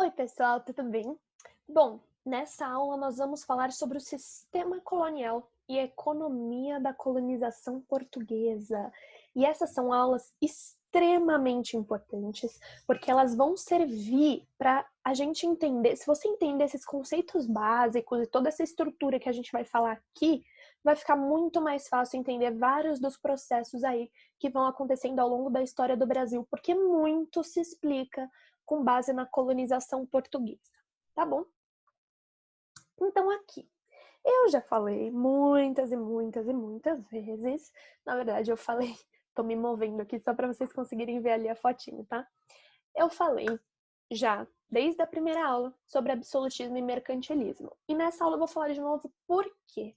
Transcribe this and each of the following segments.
Oi, pessoal, tudo bem? Bom, nessa aula nós vamos falar sobre o sistema colonial e a economia da colonização portuguesa. E essas são aulas extremamente importantes, porque elas vão servir para a gente entender. Se você entender esses conceitos básicos e toda essa estrutura que a gente vai falar aqui, vai ficar muito mais fácil entender vários dos processos aí que vão acontecendo ao longo da história do Brasil, porque muito se explica com base na colonização portuguesa, tá bom? Então aqui, eu já falei muitas e muitas e muitas vezes, na verdade eu falei, tô me movendo aqui só para vocês conseguirem ver ali a fotinho, tá? Eu falei já desde a primeira aula sobre absolutismo e mercantilismo. E nessa aula eu vou falar de novo por quê?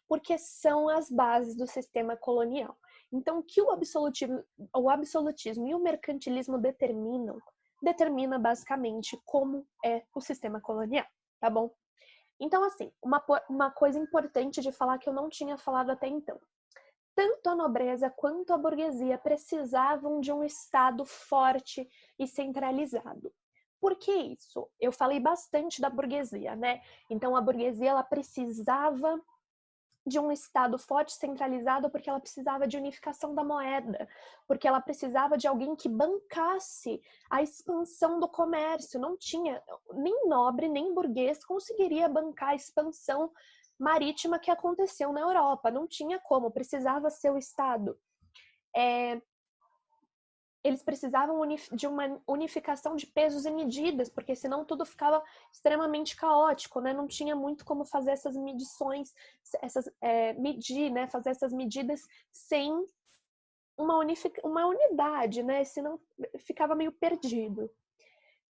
Porque são as bases do sistema colonial. Então, o que o absolutismo e o mercantilismo determina basicamente como é o sistema colonial, tá bom? Então, assim, uma coisa importante de falar que eu não tinha falado até então. Tanto a nobreza quanto a burguesia precisavam de um Estado forte e centralizado. Por que isso? Eu falei bastante da burguesia, né? Então, a burguesia ela precisava de um Estado forte, centralizado, porque ela precisava de unificação da moeda, porque ela precisava de alguém que bancasse a expansão do comércio. Não tinha, nem nobre, nem burguês conseguiria bancar a expansão marítima que aconteceu na Europa. Não tinha como, precisava ser o Estado. Eles precisavam de uma unificação de pesos e medidas, porque senão tudo ficava extremamente caótico, né? Não tinha muito como fazer essas medições, medir, né? Fazer essas medidas sem uma unidade, né? Senão ficava meio perdido.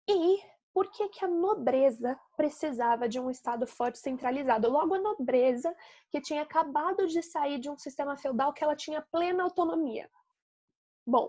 E por que que a nobreza precisava de um Estado forte centralizado? Logo, a nobreza, que tinha acabado de sair de um sistema feudal que ela tinha plena autonomia. Bom,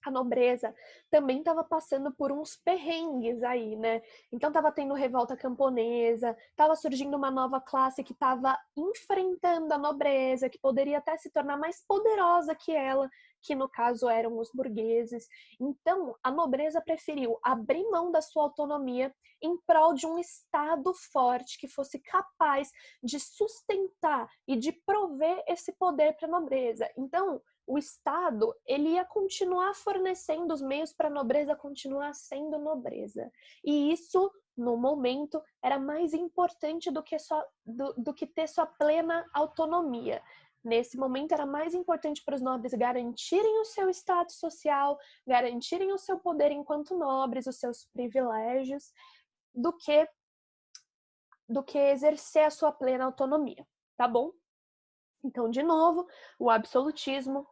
a nobreza também estava passando por uns perrengues aí, né? Então estava tendo revolta camponesa, estava surgindo uma nova classe que estava enfrentando a nobreza, que poderia até se tornar mais poderosa que ela, que no caso eram os burgueses. Então a nobreza preferiu abrir mão da sua autonomia em prol de um Estado forte que fosse capaz de sustentar e de prover esse poder para a nobreza. Então o Estado ele ia continuar fornecendo os meios para a nobreza continuar sendo nobreza. E isso, no momento, era mais importante do que ter sua plena autonomia. Nesse momento, era mais importante para os nobres garantirem o seu status social, garantirem o seu poder enquanto nobres, os seus privilégios, do que exercer a sua plena autonomia, tá bom? Então, de novo, o absolutismo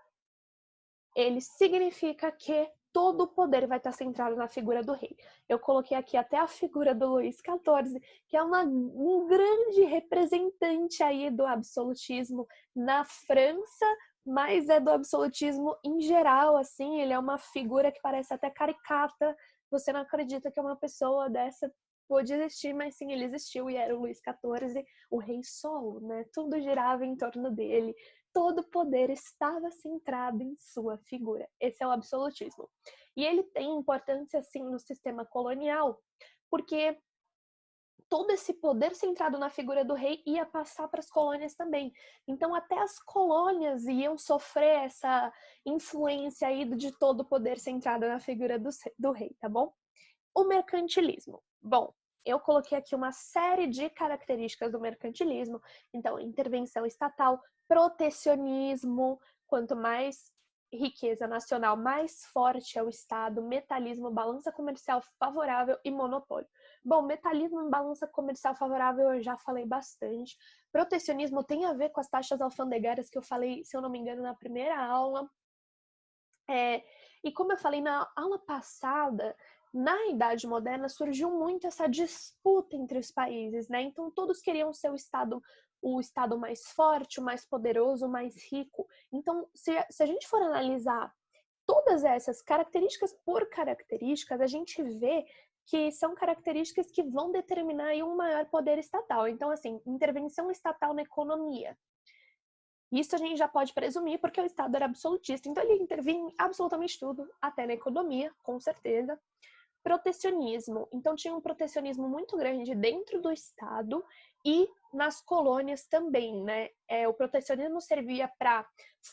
ele significa que todo o poder vai estar centrado na figura do rei. Eu coloquei aqui até a figura do Luís XIV, que é um grande representante aí do absolutismo na França, mas é do absolutismo em geral, assim, ele é uma figura que parece até caricata, você não acredita que uma pessoa dessa pôde existir, mas sim, ele existiu e era o Luís XIV, o rei solo, né? Tudo girava em torno dele, todo o poder estava centrado em sua figura. Esse é o absolutismo. E ele tem importância, sim, no sistema colonial, porque todo esse poder centrado na figura do rei ia passar para as colônias também. Então, até as colônias iam sofrer essa influência aí de todo o poder centrado na figura do rei, tá bom? O mercantilismo. Bom, eu coloquei aqui uma série de características do mercantilismo. Então, intervenção estatal, protecionismo, quanto mais riqueza nacional, mais forte é o Estado, metalismo, balança comercial favorável e monopólio. Bom, metalismo e balança comercial favorável eu já falei bastante. Protecionismo tem a ver com as taxas alfandegárias que eu falei, se eu não me engano, na primeira aula. E como eu falei na aula passada, na Idade Moderna surgiu muito essa disputa entre os países, né? Então todos queriam ser o estado mais forte, o mais poderoso, o mais rico. Então, se a gente for analisar todas essas características por características, a gente vê que são características que vão determinar aí um maior poder estatal. Então, assim, intervenção estatal na economia. Isso a gente já pode presumir porque o Estado era absolutista, então ele intervinha em absolutamente tudo, até na economia, com certeza. protecionismo. Então, tinha um protecionismo muito grande dentro do Estado e nas colônias também, né? O protecionismo servia para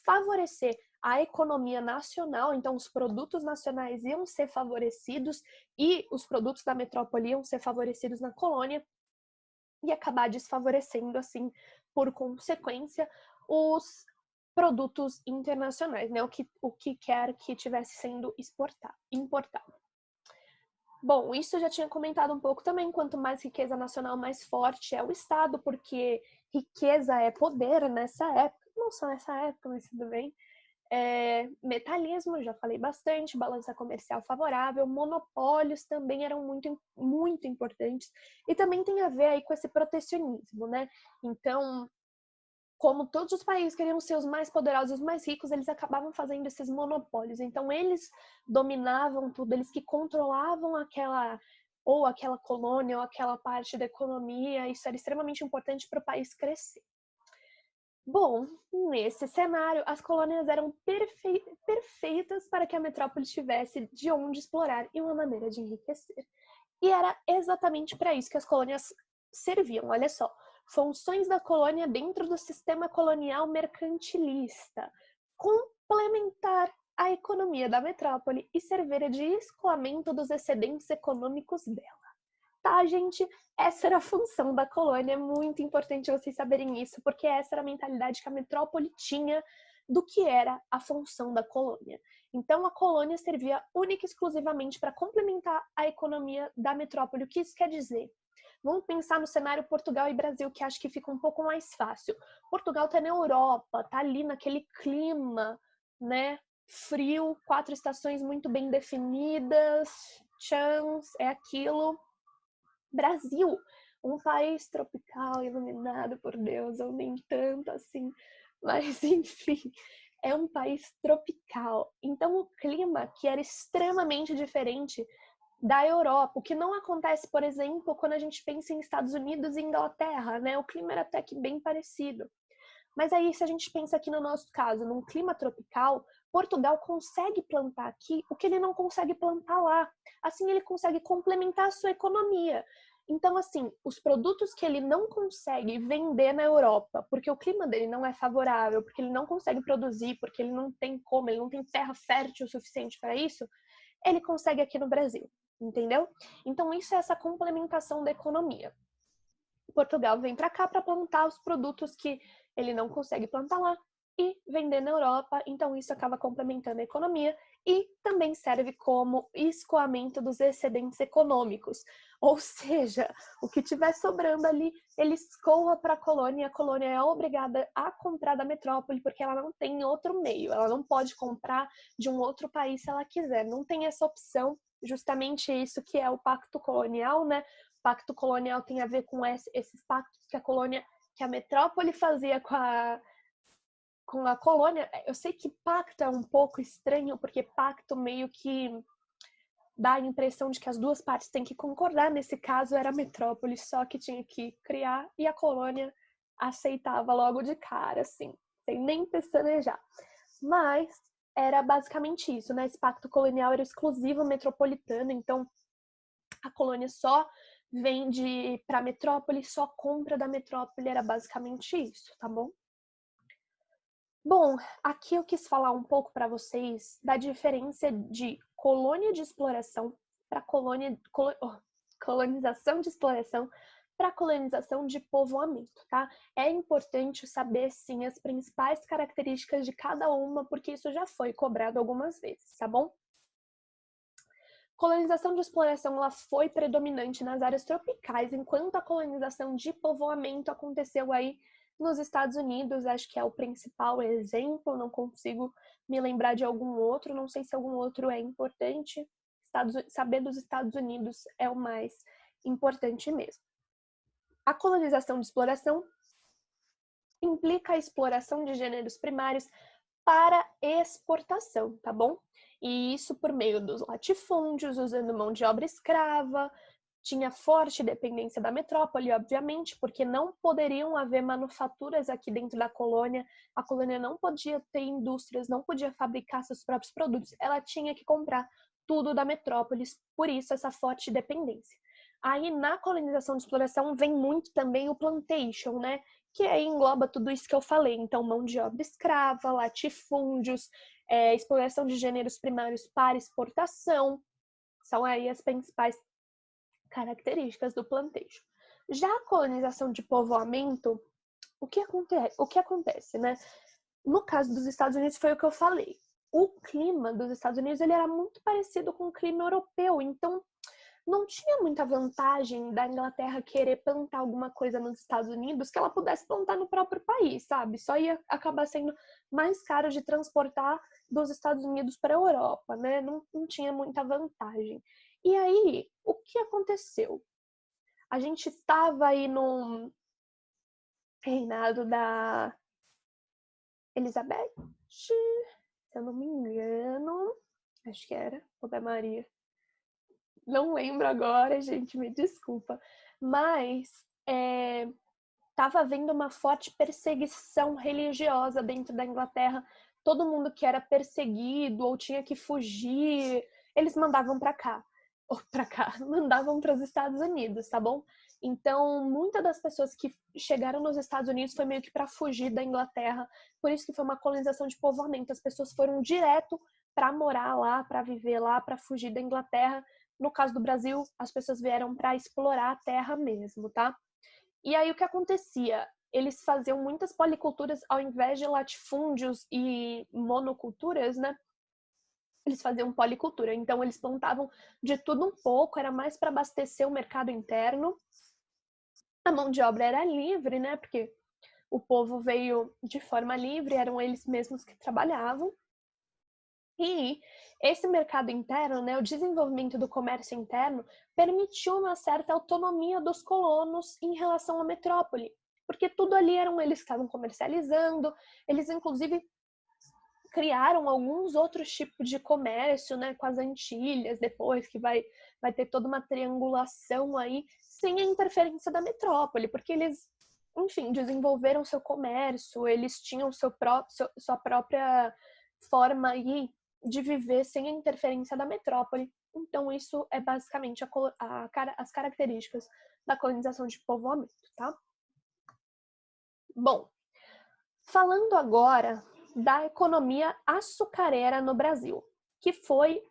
favorecer a economia nacional, então os produtos nacionais iam ser favorecidos e os produtos da metrópole iam ser favorecidos na colônia e acabar desfavorecendo, assim, por consequência, os produtos internacionais, né? O que quer que estivesse sendo importado. Bom, isso eu já tinha comentado um pouco também. Quanto mais riqueza nacional, mais forte é o Estado, porque riqueza é poder nessa época. Não só nessa época, mas tudo bem. Metalismo, já falei bastante, balança comercial favorável, monopólios também eram muito, muito importantes. E também tem a ver aí com esse protecionismo, né? Então, como todos os países queriam ser os mais poderosos, os mais ricos, eles acabavam fazendo esses monopólios. Então, eles dominavam tudo, eles que controlavam aquela colônia ou aquela parte da economia. Isso era extremamente importante para o país crescer. Bom, nesse cenário, as colônias eram perfeitas para que a metrópole tivesse de onde explorar e uma maneira de enriquecer. E era exatamente para isso que as colônias serviam. Olha só, funções da colônia dentro do sistema colonial mercantilista, complementar a economia da metrópole e servir de escoamento dos excedentes econômicos dela. Tá, gente? Essa era a função da colônia. É muito importante vocês saberem isso, porque essa era a mentalidade que a metrópole tinha do que era a função da colônia. Então, a colônia servia única e exclusivamente para complementar a economia da metrópole. O que isso quer dizer? Vamos pensar no cenário Portugal e Brasil, que acho que fica um pouco mais fácil. Portugal está na Europa, está ali naquele clima, né? Frio, 4 estações muito bem definidas, chans, é aquilo. Brasil, um país tropical, iluminado por Deus, ou nem tanto assim, mas enfim, é um país tropical. Então o clima que era extremamente diferente da Europa, o que não acontece, por exemplo, quando a gente pensa em Estados Unidos e Inglaterra, né? O clima era até que bem parecido. Mas aí, se a gente pensa aqui no nosso caso, num clima tropical, Portugal consegue plantar aqui o que ele não consegue plantar lá. Assim, ele consegue complementar a sua economia. Então, assim, os produtos que ele não consegue vender na Europa, porque o clima dele não é favorável, porque ele não consegue produzir, porque ele não tem como, ele não tem terra fértil o suficiente para isso, ele consegue aqui no Brasil, entendeu? Então, isso é essa complementação da economia. Portugal vem para cá para plantar os produtos que ele não consegue plantar lá e vender na Europa, então isso acaba complementando a economia e também serve como escoamento dos excedentes econômicos. Ou seja, o que tiver sobrando ali, ele escoa para a colônia e a colônia é obrigada a comprar da metrópole porque ela não tem outro meio, ela não pode comprar de um outro país se ela quiser, não tem essa opção, justamente isso que é o pacto colonial, né? O pacto colonial tem a ver com esses pactos que a metrópole fazia com a colônia. Eu sei que pacto é um pouco estranho, porque pacto meio que dá a impressão de que as duas partes têm que concordar. Nesse caso, era a metrópole só que tinha que criar e a colônia aceitava logo de cara, assim, sem nem pestanejar. Mas era basicamente isso, né? Esse pacto colonial era exclusivo metropolitano, então a colônia só vende para a metrópole, só compra da metrópole, era basicamente isso, tá bom? Bom, aqui eu quis falar um pouco para vocês da diferença de colônia de exploração para colonização de exploração para colonização de povoamento, tá? É importante saber, sim, as principais características de cada uma, porque isso já foi cobrado algumas vezes, tá bom? Colonização de exploração ela foi predominante nas áreas tropicais, enquanto a colonização de povoamento aconteceu aí nos Estados Unidos. Acho que é o principal exemplo, não consigo me lembrar de algum outro, não sei se algum outro é importante. Saber dos Estados Unidos é o mais importante mesmo. A colonização de exploração implica a exploração de gêneros primários para exportação, tá bom? E isso por meio dos latifúndios, usando mão de obra escrava, tinha forte dependência da metrópole, obviamente, porque não poderiam haver manufaturas aqui dentro da colônia, a colônia não podia ter indústrias, não podia fabricar seus próprios produtos, ela tinha que comprar tudo da metrópole, por isso essa forte dependência. Aí na colonização de exploração vem muito também o plantation, né? Que aí engloba tudo isso que eu falei. Então, mão de obra escrava, latifúndios, exploração de gêneros primários para exportação, são aí as principais características do plantation. Já a colonização de povoamento, o que acontece, né? No caso dos Estados Unidos foi o que eu falei. O clima dos Estados Unidos ele era muito parecido com o clima europeu, então não tinha muita vantagem da Inglaterra querer plantar alguma coisa nos Estados Unidos que ela pudesse plantar no próprio país, sabe? Só ia acabar sendo mais caro de transportar dos Estados Unidos para a Europa, né? Não tinha muita vantagem. E aí, o que aconteceu? A gente estava aí no reinado da Elizabeth, se eu não me engano, acho que era, ou da Maria. Não lembro agora, gente, me desculpa. Mas estava havendo uma forte perseguição religiosa dentro da Inglaterra. Todo mundo que era perseguido ou tinha que fugir, eles mandavam para cá. Ou para cá, mandavam para os Estados Unidos, tá bom? Então, muitas das pessoas que chegaram nos Estados Unidos foi meio que para fugir da Inglaterra. Por isso que foi uma colonização de povoamento. As pessoas foram direto para morar lá, para viver lá, para fugir da Inglaterra. No caso do Brasil, as pessoas vieram para explorar a terra mesmo, tá? E aí o que acontecia? Eles faziam muitas policulturas ao invés de latifúndios e monoculturas, né? Eles faziam policultura. Então eles plantavam de tudo um pouco, era mais para abastecer o mercado interno. A mão de obra era livre, né? Porque o povo veio de forma livre, eram eles mesmos que trabalhavam. E esse mercado interno, né, o desenvolvimento do comércio interno, permitiu uma certa autonomia dos colonos em relação à metrópole, porque tudo ali eram eles que estavam comercializando, eles inclusive criaram alguns outros tipos de comércio, né, com as Antilhas, depois que vai ter toda uma triangulação aí, sem a interferência da metrópole, porque eles, enfim, desenvolveram seu comércio, eles tinham sua própria forma aí de viver sem a interferência da metrópole. Então, isso é basicamente as características da colonização de povoamento, tá? Bom, falando agora da economia açucareira no Brasil, que foi,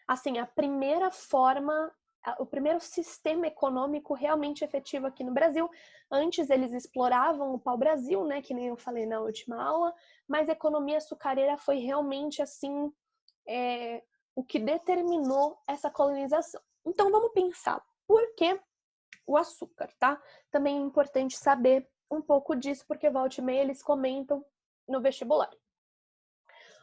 assim, a primeira forma, o primeiro sistema econômico realmente efetivo aqui no Brasil. Antes eles exploravam o pau-brasil, né, que nem eu falei na última aula, mas a economia açucareira foi realmente, assim, o que determinou essa colonização. Então vamos pensar, por que o açúcar, tá? Também é importante saber um pouco disso, porque volta e meia eles comentam no vestibular.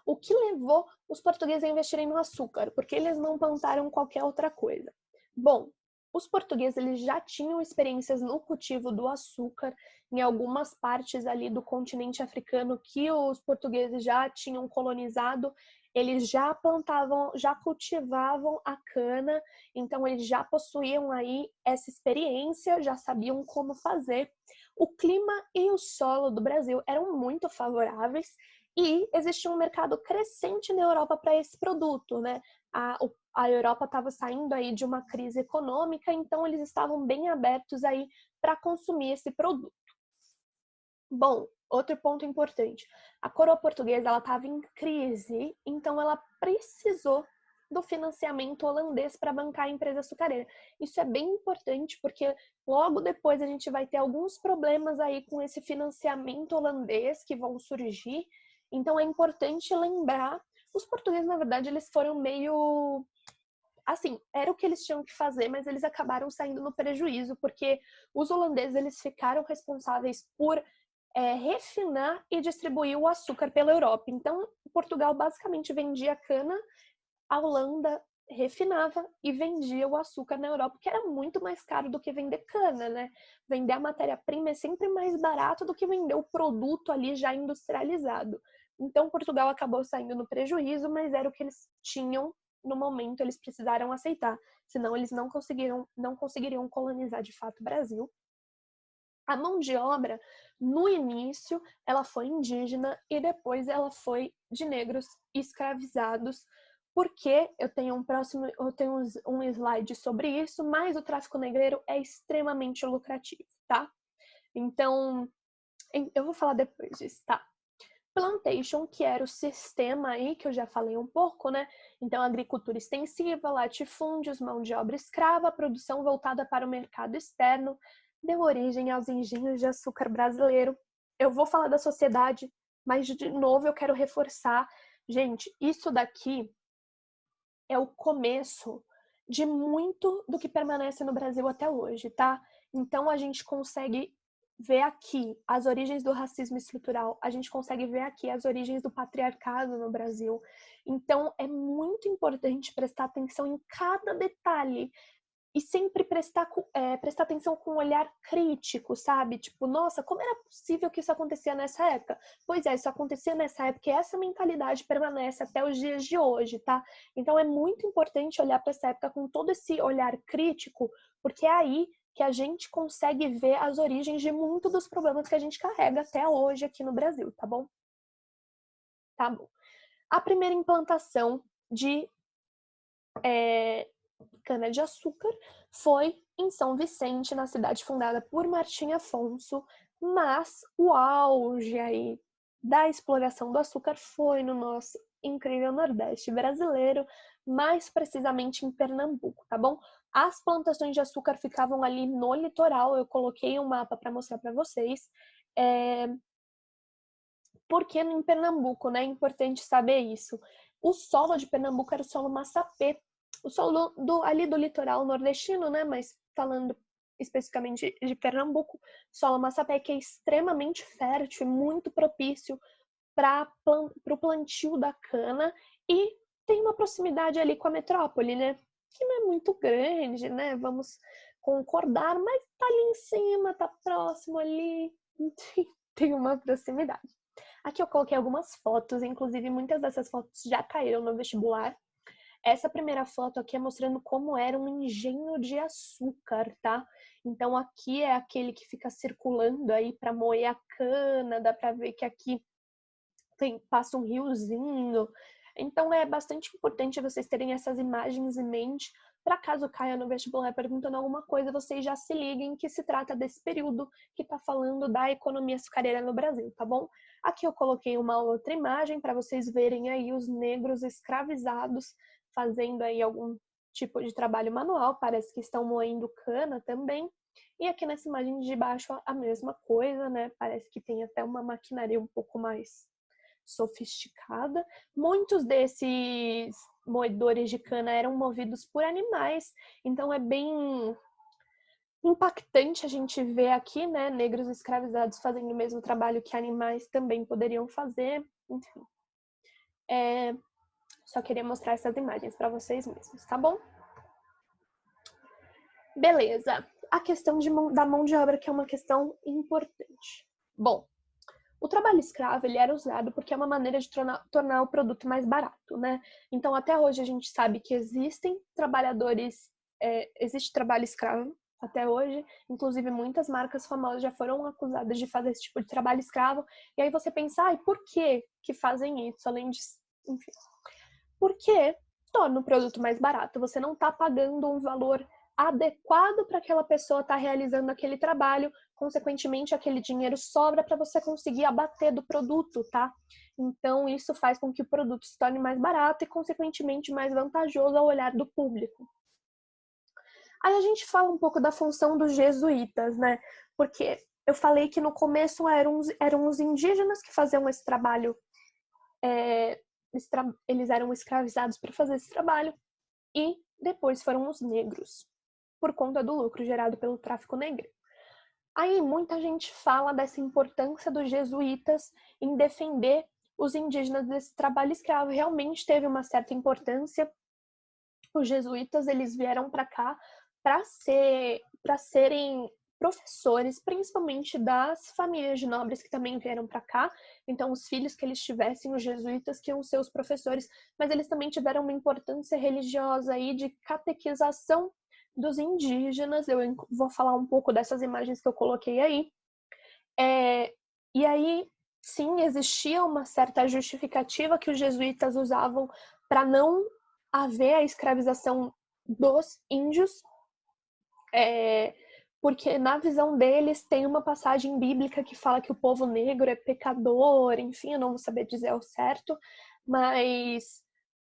O que levou os portugueses a investirem no açúcar? Porque eles não plantaram qualquer outra coisa. Bom, os portugueses eles já tinham experiências no cultivo do açúcar em algumas partes ali do continente africano que os portugueses já tinham colonizado. Eles já plantavam, já cultivavam a cana, então eles já possuíam aí essa experiência, já sabiam como fazer. O clima e o solo do Brasil eram muito favoráveis e existia um mercado crescente na Europa para esse produto, né? A Europa estava saindo aí de uma crise econômica, então eles estavam bem abertos aí para consumir esse produto. Bom, outro ponto importante, a coroa portuguesa ela estava em crise, então ela precisou do financiamento holandês para bancar a empresa açucareira. Isso é bem importante porque logo depois a gente vai ter alguns problemas aí com esse financiamento holandês que vão surgir. Então é importante lembrar, os portugueses na verdade eles foram meio assim, era o que eles tinham que fazer, mas eles acabaram saindo no prejuízo porque os holandeses eles ficaram responsáveis por refinar e distribuir o açúcar pela Europa. Então, Portugal basicamente vendia cana, a Holanda refinava e vendia o açúcar na Europa, que era muito mais caro do que vender cana, né? Vender a matéria-prima é sempre mais barato do que vender o produto ali já industrializado. Então, Portugal acabou saindo no prejuízo, mas era o que eles tinham no momento, eles precisaram aceitar, senão eles não conseguiriam colonizar de fato o Brasil. A mão de obra, no início, ela foi indígena e depois ela foi de negros escravizados porque eu tenho um slide sobre isso, mas o tráfico negreiro é extremamente lucrativo, tá? Então, eu vou falar depois disso, tá? Plantation, que era o sistema aí, que eu já falei um pouco, né? Então, agricultura extensiva, latifúndios, mão de obra escrava, produção voltada para o mercado externo, deu origem aos engenhos de açúcar brasileiro. Eu vou falar da sociedade, mas de novo eu quero reforçar. Gente, isso daqui é o começo de muito do que permanece no Brasil até hoje, tá? Então, a gente consegue ver aqui as origens do racismo estrutural, a gente consegue ver aqui as origens do patriarcado no Brasil. Então, é muito importante prestar atenção em cada detalhe e sempre prestar atenção com um olhar crítico, sabe? Tipo, nossa, como era possível que isso acontecia nessa época? Pois é, isso acontecia nessa época e essa mentalidade permanece até os dias de hoje, tá? Então é muito importante olhar para essa época com todo esse olhar crítico, porque é aí que a gente consegue ver as origens de muitos dos problemas que a gente carrega até hoje aqui no Brasil, tá bom? Tá bom. A primeira implantação de cana-de-açúcar foi em São Vicente, na cidade fundada por Martim Afonso, mas o auge aí da exploração do açúcar foi no nosso incrível Nordeste brasileiro, mais precisamente em Pernambuco, tá bom? As plantações de açúcar ficavam ali no litoral, eu coloquei um mapa para mostrar para vocês. Porque em Pernambuco, né? É importante saber isso. O solo de Pernambuco era o solo massapê, o solo ali do litoral nordestino, né? Mas falando especificamente de Pernambuco, solo massapé que é extremamente fértil e muito propício para o plantio da cana e tem uma proximidade ali com a metrópole, né? Que não é muito grande, né? Vamos concordar, mas tá ali em cima, tá próximo ali, tem uma proximidade. Aqui eu coloquei algumas fotos, inclusive muitas dessas fotos já caíram no vestibular. Essa primeira foto aqui é mostrando como era um engenho de açúcar, tá? Então aqui é aquele que fica circulando aí para moer a cana, dá para ver que aqui passa um riozinho. Então é bastante importante vocês terem essas imagens em mente, para caso caia no vestibular perguntando alguma coisa, vocês já se liguem que se trata desse período que está falando da economia açucareira no Brasil, tá bom? Aqui eu coloquei uma outra imagem para vocês verem aí os negros escravizados fazendo aí algum tipo de trabalho manual, parece que estão moendo cana também. E aqui nessa imagem de baixo a mesma coisa, né? Parece que tem até uma maquinaria um pouco mais sofisticada. Muitos desses moedores de cana eram movidos por animais, então é bem impactante a gente ver aqui, né, negros escravizados fazendo o mesmo trabalho que animais também poderiam fazer, enfim. Só queria mostrar essas imagens para vocês mesmos, tá bom? Beleza. A questão da mão de obra, que é uma questão importante. Bom, o trabalho escravo ele era usado porque é uma maneira de tornar o produto mais barato, né? Então, até hoje a gente sabe que existem trabalhadores, existe trabalho escravo até hoje. Inclusive, muitas marcas famosas já foram acusadas de fazer esse tipo de trabalho escravo. E aí você pensa, por que fazem isso? Além de, enfim, porque torna o produto mais barato. Você não está pagando um valor adequado para aquela pessoa estar realizando aquele trabalho, consequentemente aquele dinheiro sobra para você conseguir abater do produto, tá? Então isso faz com que o produto se torne mais barato e consequentemente mais vantajoso ao olhar do público. Aí a gente fala um pouco da função dos jesuítas, né? Porque eu falei que no começo eram os indígenas que faziam esse trabalho, eles eram escravizados para fazer esse trabalho, e depois foram os negros, por conta do lucro gerado pelo tráfico negro. Aí muita gente fala dessa importância dos jesuítas em defender os indígenas desse trabalho escravo. Realmente teve uma certa importância. Os jesuítas, eles vieram para cá para serem professores, principalmente das famílias de nobres que também vieram para cá. Então, os filhos que eles tivessem, os jesuítas, que iam ser os professores, mas eles também tiveram uma importância religiosa aí de catequização dos indígenas. Eu vou falar um pouco dessas imagens que eu coloquei aí. E aí, sim, existia uma certa justificativa que os jesuítas usavam para não haver a escravização dos índios, porque na visão deles tem uma passagem bíblica que fala que o povo negro é pecador, enfim, eu não vou saber dizer ao certo, mas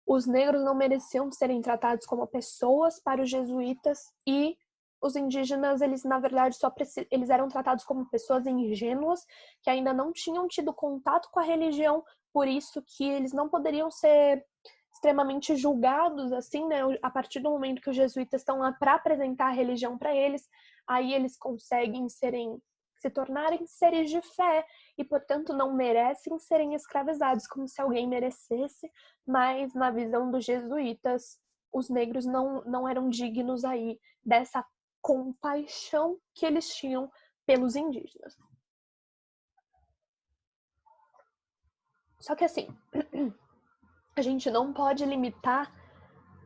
os negros não mereciam serem tratados como pessoas para os jesuítas, e os indígenas, eles na verdade eles eram tratados como pessoas ingênuas que ainda não tinham tido contato com a religião, por isso que eles não poderiam ser extremamente julgados, assim, né? A partir do momento que os jesuítas estão lá para apresentar a religião para eles, aí eles conseguem se tornarem seres de fé e, portanto, não merecem serem escravizados como se alguém merecesse, mas na visão dos jesuítas, os negros não eram dignos aí dessa compaixão que eles tinham pelos indígenas. Só que assim, a gente não pode limitar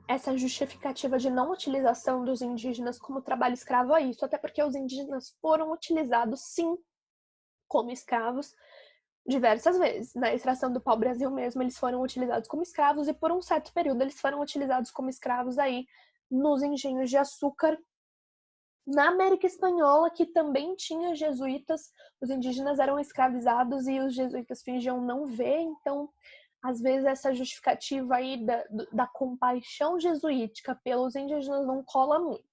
essa justificativa de não utilização dos indígenas como trabalho escravo a isso, até porque os indígenas foram utilizados, sim, como escravos diversas vezes. Na extração do pau-brasil mesmo, eles foram utilizados como escravos, e por um certo período eles foram utilizados como escravos aí nos engenhos de açúcar na América Espanhola, que também tinha jesuítas. Os indígenas eram escravizados e os jesuítas fingiam não ver, então às vezes essa justificativa aí da compaixão jesuítica pelos indígenas não cola muito.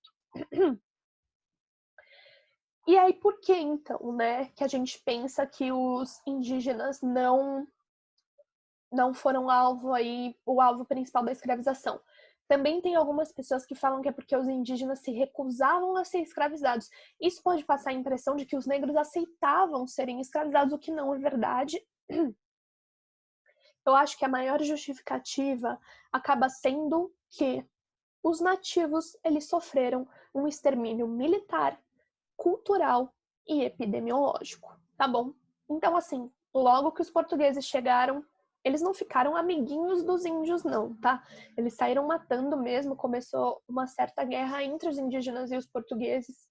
E aí por que então, né, que a gente pensa que os indígenas não foram o alvo principal da escravização? Também tem algumas pessoas que falam que é porque os indígenas se recusavam a ser escravizados. Isso pode passar a impressão de que os negros aceitavam serem escravizados, o que não é verdade. Eu acho que a maior justificativa acaba sendo que os nativos, eles sofreram um extermínio militar, cultural e epidemiológico, tá bom? Então, assim, logo que os portugueses chegaram, eles não ficaram amiguinhos dos índios, não, tá? Eles saíram matando mesmo, começou uma certa guerra entre os indígenas e os portugueses.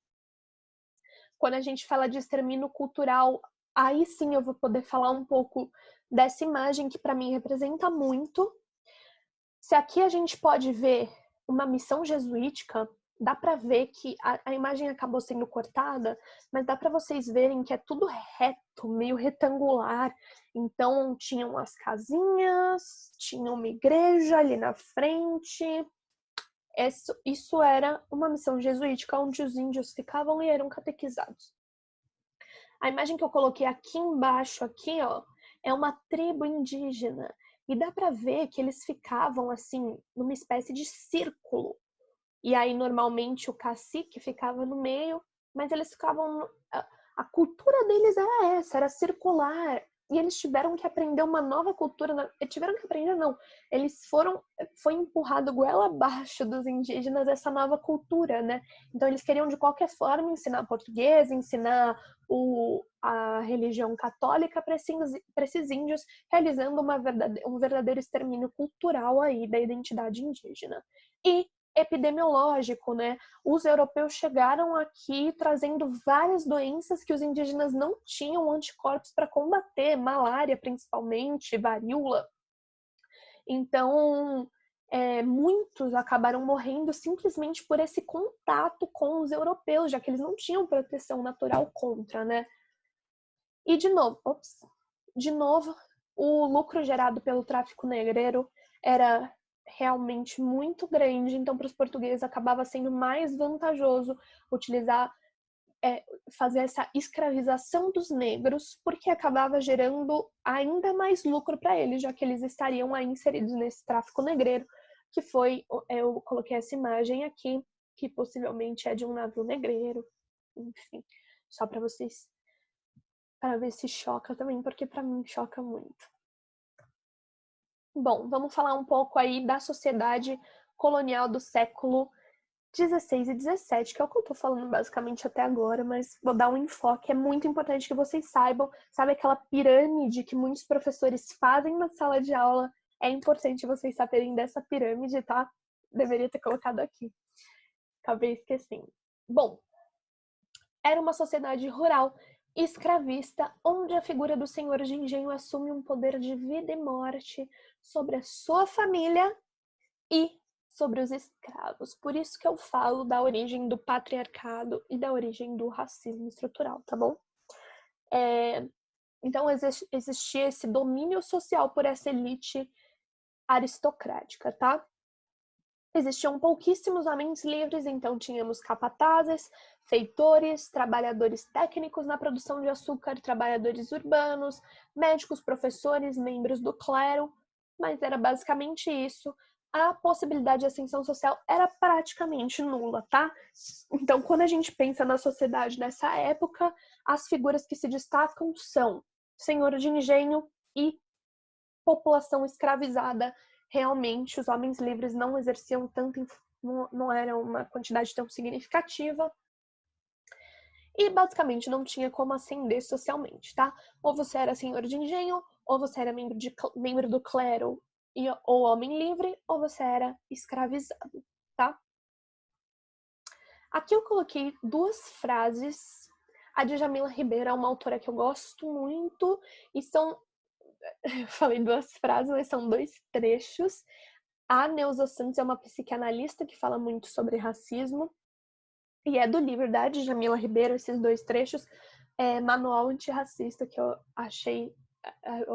Quando a gente fala de extermínio cultural, aí sim eu vou poder falar um pouco dessa imagem que para mim representa muito. Se aqui a gente pode ver uma missão jesuítica, dá para ver que a imagem acabou sendo cortada, mas dá para vocês verem que é tudo reto, meio retangular. Então tinham as casinhas, tinha uma igreja ali na frente. Isso era uma missão jesuítica onde os índios ficavam e eram catequizados. A imagem que eu coloquei aqui embaixo, aqui, ó, é uma tribo indígena. E dá para ver que eles ficavam assim, numa espécie de círculo. E aí, normalmente, o cacique ficava no meio, mas eles ficavam. A cultura deles era essa, era circular. E eles tiveram que aprender uma nova cultura. Tiveram que aprender, não. Eles foi empurrado goela abaixo dos indígenas essa nova cultura, né? Então, eles queriam, de qualquer forma, ensinar português, ensinar a religião católica para esses índios, realizando um verdadeiro extermínio cultural aí da identidade indígena. E epidemiológico, né? Os europeus chegaram aqui trazendo várias doenças que os indígenas não tinham anticorpos para combater, malária principalmente, varíola. Então, muitos acabaram morrendo simplesmente por esse contato com os europeus, já que eles não tinham proteção natural contra, né? E de novo, o lucro gerado pelo tráfico negreiro era realmente muito grande, então para os portugueses acabava sendo mais vantajoso fazer essa escravização dos negros, porque acabava gerando ainda mais lucro para eles, já que eles estariam aí inseridos nesse tráfico negreiro, que foi, eu coloquei essa imagem aqui, que possivelmente é de um navio negreiro, enfim, só para vocês, para ver se choca também, porque para mim choca muito. Bom, vamos falar um pouco aí da sociedade colonial do século 16 e 17, que é o que eu tô falando basicamente até agora, mas vou dar um enfoque. É muito importante que vocês saibam, sabe aquela pirâmide que muitos professores fazem na sala de aula? É importante vocês saberem dessa pirâmide, tá? Deveria ter colocado aqui. Acabei esquecendo. Bom, era uma sociedade rural escravista, onde a figura do senhor de engenho assume um poder de vida e morte sobre a sua família e sobre os escravos. Por isso que eu falo da origem do patriarcado e da origem do racismo estrutural, tá bom? Então, existia esse domínio social por essa elite aristocrática, tá? Existiam pouquíssimos homens livres, então tínhamos capatazes, feitores, trabalhadores técnicos na produção de açúcar, trabalhadores urbanos, médicos, professores, membros do clero, mas era basicamente isso. A possibilidade de ascensão social era praticamente nula, tá? Então, quando a gente pensa na sociedade dessa época, as figuras que se destacam são senhor de engenho e população escravizada. Realmente, os homens livres não exerciam tanto, não era uma quantidade tão significativa. E basicamente não tinha como ascender socialmente, tá? Ou você era senhor de engenho, ou você era membro do clero ou homem livre, ou você era escravizado, tá? Aqui eu coloquei duas frases. A Djamila Ribeiro é uma autora que eu gosto muito e são eu falei duas frases, mas são dois trechos. A Neuza Santos é uma psicanalista que fala muito sobre racismo. E é do livro da Djamila Ribeiro, esses dois trechos. Manual Antirracista, que eu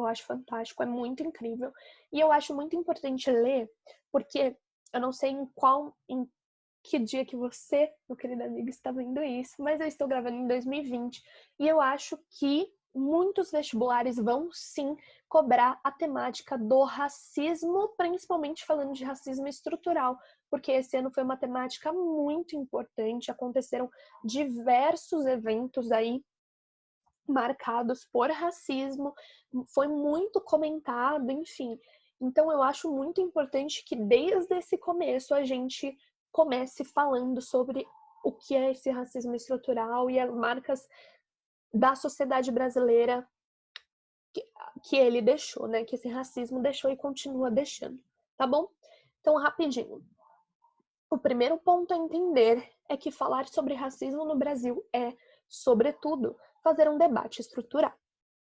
acho fantástico, é muito incrível. E eu acho muito importante ler, porque eu não sei em que dia que você, meu querido amigo, está vendo isso, mas eu estou gravando em 2020. E eu acho que muitos vestibulares vão sim cobrar a temática do racismo, principalmente falando de racismo estrutural, porque esse ano foi uma temática muito importante, aconteceram diversos eventos aí marcados por racismo, foi muito comentado, enfim. Então eu acho muito importante que desde esse começo a gente comece falando sobre o que é esse racismo estrutural e as marcas da sociedade brasileira que ele deixou, né? Que esse racismo deixou e continua deixando, tá bom? Então, rapidinho. O primeiro ponto a entender é que falar sobre racismo no Brasil é, sobretudo, fazer um debate estrutural.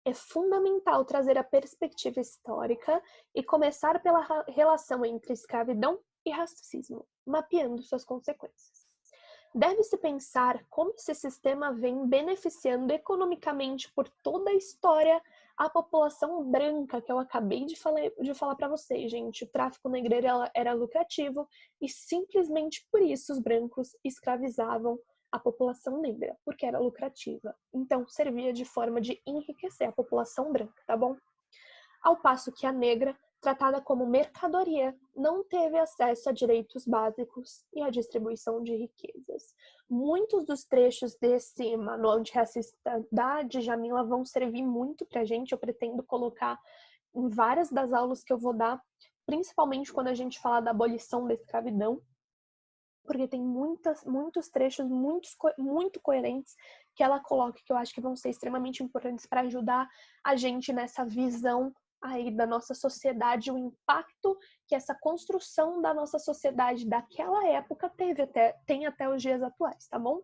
É fundamental trazer a perspectiva histórica e começar pela relação entre escravidão e racismo, mapeando suas consequências. Deve-se pensar como esse sistema vem beneficiando economicamente por toda a história a população branca, que eu acabei de falar para vocês, gente. O tráfico negreiro era lucrativo e simplesmente por isso os brancos escravizavam a população negra, porque era lucrativa. Então, servia de forma de enriquecer a população branca, tá bom? Ao passo que a negra, tratada como mercadoria, não teve acesso a direitos básicos e à distribuição de riquezas. Muitos dos trechos desse manual antirracista da Djamila vão servir muito pra gente, eu pretendo colocar em várias das aulas que eu vou dar, principalmente quando a gente fala da abolição da escravidão, porque tem muitos trechos muito coerentes que ela coloca, que eu acho que vão ser extremamente importantes para ajudar a gente nessa visão aí da nossa sociedade, o impacto que essa construção da nossa sociedade daquela época tem até os dias atuais, tá bom?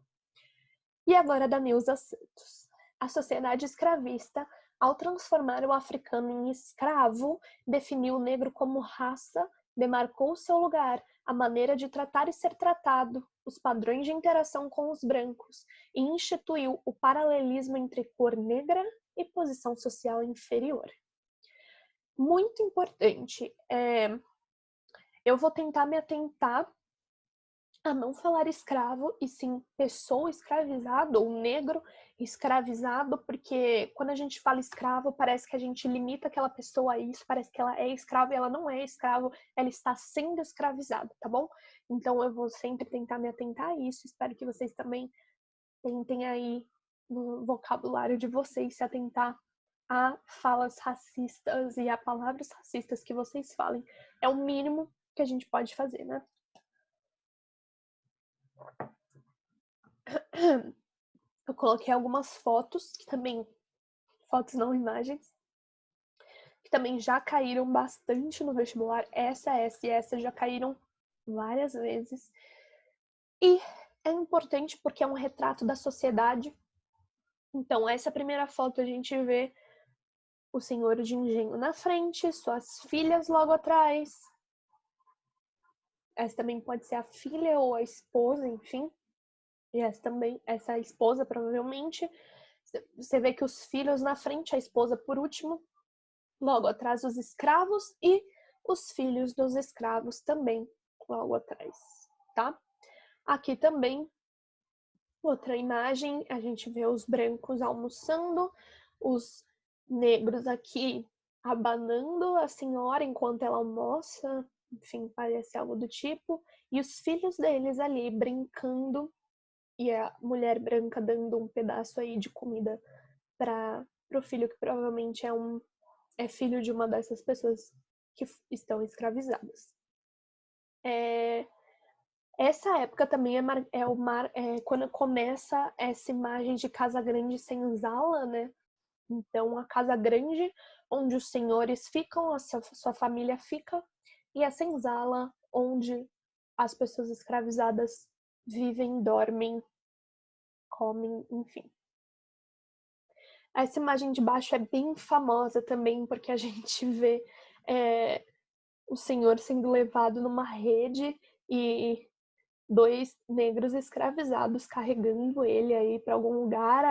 E agora da Neuza Santos. A sociedade escravista, ao transformar o africano em escravo, definiu o negro como raça, demarcou seu lugar, a maneira de tratar e ser tratado, os padrões de interação com os brancos, e instituiu o paralelismo entre cor negra e posição social inferior. Muito importante. Eu vou tentar me atentar a não falar escravo, e sim pessoa escravizada ou negro escravizado, porque quando a gente fala escravo, parece que a gente limita aquela pessoa a isso, parece que ela é escrava e ela não é escravo, ela está sendo escravizada, tá bom? Então eu vou sempre tentar me atentar a isso, espero que vocês também tentem aí no vocabulário de vocês se atentar a falas racistas e a palavras racistas que vocês falem. É o mínimo que a gente pode fazer, né? Eu coloquei algumas fotos, que também, fotos não imagens, que também já caíram bastante no vestibular. Essa e essa já caíram várias vezes. E é importante porque é um retrato da sociedade. Então, essa primeira foto a gente vê o senhor de engenho na frente, suas filhas logo atrás. Essa também pode ser a filha ou a esposa, enfim. E essa esposa, provavelmente. Você vê que os filhos na frente, a esposa por último, logo atrás os escravos e os filhos dos escravos também logo atrás, tá? Aqui também, outra imagem, a gente vê os brancos almoçando, os negros aqui abanando a senhora enquanto ela almoça, enfim, parece algo do tipo, e os filhos deles ali brincando e a mulher branca dando um pedaço aí de comida para o filho que provavelmente é filho de uma dessas pessoas que estão escravizadas. Essa época também é quando começa essa imagem de casa grande senzala, né? Então, a casa grande, onde os senhores ficam, sua família fica, e a senzala, onde as pessoas escravizadas vivem, dormem, comem, enfim. Essa imagem de baixo é bem famosa também, porque a gente vê o senhor sendo levado numa rede e 2 negros escravizados carregando ele aí para algum lugar,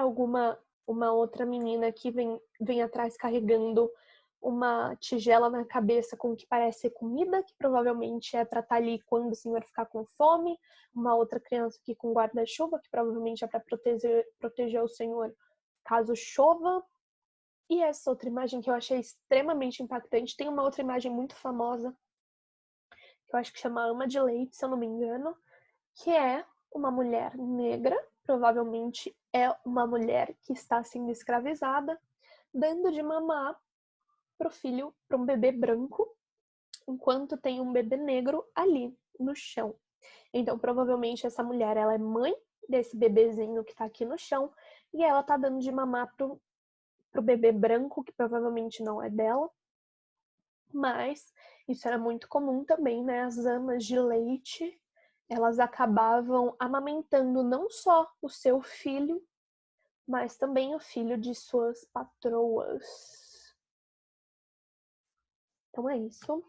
uma outra menina que vem atrás carregando uma tigela na cabeça com o que parece comida, que provavelmente é para estar ali quando o senhor ficar com fome, uma outra criança aqui com guarda-chuva, que provavelmente é para proteger o senhor caso chova. E essa outra imagem que eu achei extremamente impactante, tem uma outra imagem muito famosa, que eu acho que chama Ama de Leite, se eu não me engano, que é uma mulher negra, provavelmente é uma mulher que está sendo escravizada, dando de mamar pro filho, para um bebê branco, enquanto tem um bebê negro ali no chão. Então, provavelmente essa mulher, ela é mãe desse bebezinho que tá aqui no chão, e ela tá dando de mamar pro bebê branco, que provavelmente não é dela, mas isso era muito comum também, né? As amas de leite, elas acabavam amamentando não só o seu filho, mas também o filho de suas patroas. Então é isso.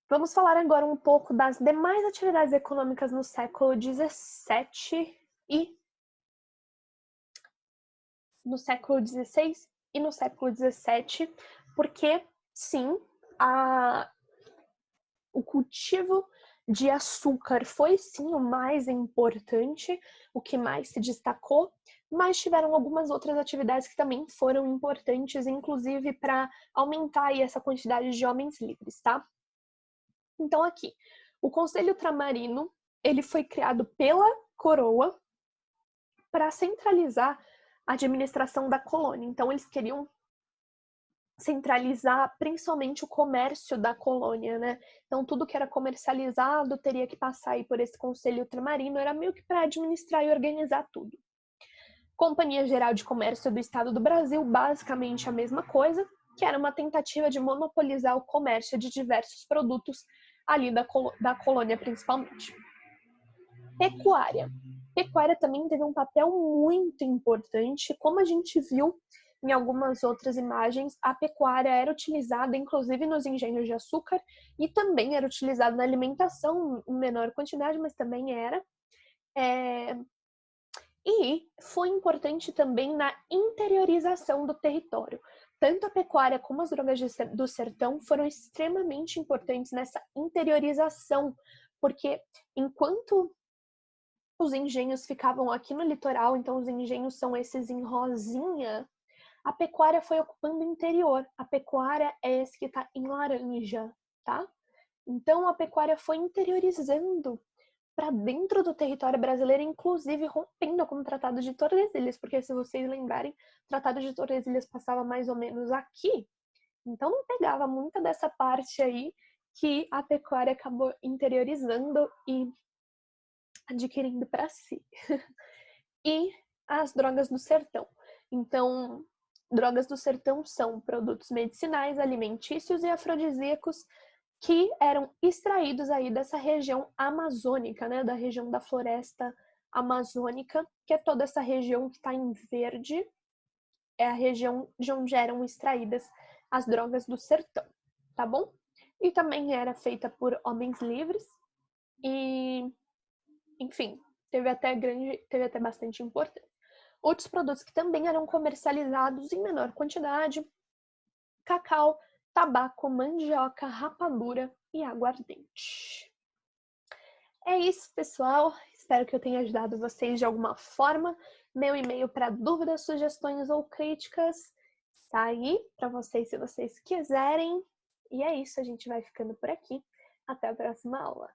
Vamos falar agora um pouco das demais atividades econômicas no século XVII e no século XVI e no século XVII, porque sim, o cultivo de açúcar foi sim o mais importante, o que mais se destacou, mas tiveram algumas outras atividades que também foram importantes, inclusive para aumentar aí essa quantidade de homens livres, tá? Então aqui, o Conselho Ultramarino, ele foi criado pela coroa para centralizar a administração da colônia. Então eles queriam centralizar principalmente o comércio da colônia, né? Então tudo que era comercializado teria que passar aí por esse conselho ultramarino, era meio que para administrar e organizar tudo. Companhia Geral de Comércio do Estado do Brasil, basicamente a mesma coisa, que era uma tentativa de monopolizar o comércio de diversos produtos ali da colônia principalmente. Pecuária. Pecuária também teve um papel muito importante, como a gente viu em algumas outras imagens, a pecuária era utilizada inclusive nos engenhos de açúcar e também era utilizada na alimentação em menor quantidade, mas também era. E foi importante também na interiorização do território. Tanto a pecuária como as drogas do sertão foram extremamente importantes nessa interiorização, porque enquanto os engenhos ficavam aqui no litoral, então os engenhos são esses em rosinha, a pecuária foi ocupando o interior. A pecuária é esse que está em laranja, tá? Então a pecuária foi interiorizando para dentro do território brasileiro, inclusive rompendo com o Tratado de Tordesilhas, porque se vocês lembrarem, o Tratado de Tordesilhas passava mais ou menos aqui, então não pegava muita dessa parte aí que a pecuária acabou interiorizando e adquirindo para si. E as drogas do sertão. Então, drogas do sertão são produtos medicinais, alimentícios e afrodisíacos que eram extraídos aí dessa região amazônica, né, da região da floresta amazônica, que é toda essa região que está em verde, é a região de onde eram extraídas as drogas do sertão, tá bom? e também era feita por homens livres e, enfim, teve até bastante importância. Outros produtos que também eram comercializados em menor quantidade: cacau, tabaco, mandioca, rapadura e aguardente. É isso, pessoal. Espero que eu tenha ajudado vocês de alguma forma. Meu e-mail para dúvidas, sugestões ou críticas está aí para vocês, se vocês quiserem. E é isso, a gente vai ficando por aqui. Até a próxima aula.